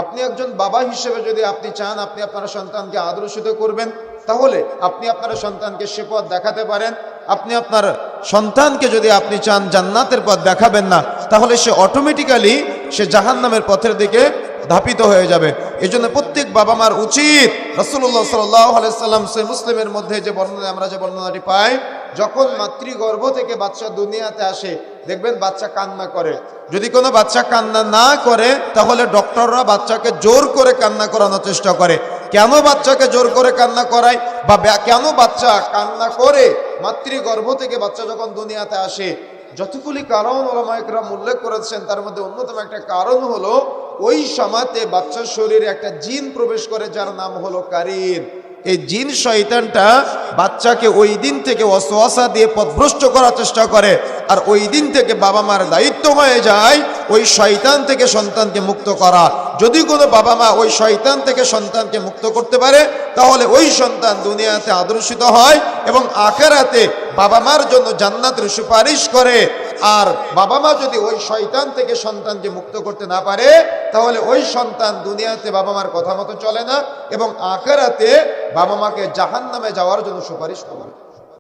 আপনি একজন বাবা হিসেবে যদি আপনি চান আপনি আপনার সন্তানকে আদর্শিত করবেন, তাহলে আপনি আপনার সন্তানকে সে পথ দেখাতে পারেন। আপনি আপনার সন্তানকে যদি আপনি চান জান্নাতের পথ দেখাবেন না, তাহলে সে অটোমেটিক্যালি সে জাহান্নামের পথের দিকে ধাপিত হয়ে যাবে। এই জন্য প্রত্যেক বাবা মার উচিত, রাসূলুল্লাহ সাল্লাল্লাহু আলাইহি সাল্লাম সহিহ মুসলিমের মধ্যে যে বর্ণনা আমরা যে বর্ণনাটি পাই, যখন মাতৃগর্ভ থেকে বাচ্চা দুনিয়াতে আসে দেখবেন বাচ্চা কান্না করে। যদি কোনো বাচ্চা কান্না না করে তাহলে ডক্টররা বাচ্চাকে জোর করে কান্না করানোর চেষ্টা করে। কেন বাচ্চাকে জোর করে কান্না করায় বা কেন বাচ্চা কান্না করে মাতৃগর্ভ থেকে বাচ্চা যখন দুনিয়াতে আসে, যতগুলি কারণ উলামা ইকরাম উল্লেখ করেছেন তার মধ্যে অন্যতম একটা কারণ হলো ওই সময়তে বাচ্চার শরীরে একটা জিন প্রবেশ করে যার নাম হলো কারিন। এই জিন শয়তানটা বাচ্চাকে ওই দিন থেকে ওয়াসওয়াসা দিয়ে পথভ্রষ্ট করার চেষ্টা করে, আর ওই দিন থেকে বাবা মার দায়িত্ব হয়ে যায় ওই শয়তান থেকে সন্তানকে মুক্ত করা। যদি কোনো বাবা মা ওই শয়তান থেকে সন্তানকে মুক্ত করতে পারে তাহলে ওই সন্তান দুনিয়াতে আদর্শিত হয় এবং আখিরাতে বাবা মার জন্য জান্নাতের সুপারিশ করে। আর বাবা মা যদি ওই শয়তান থেকে সন্তানকে মুক্ত করতে না পারে তাহলে ওই সন্তান দুনিয়াতে বাবা মার কথা মতো চলে না এবং আখিরাতে বাবা মাকে জাহান্নামে যাওয়ার জন্য সুপারিশ করে।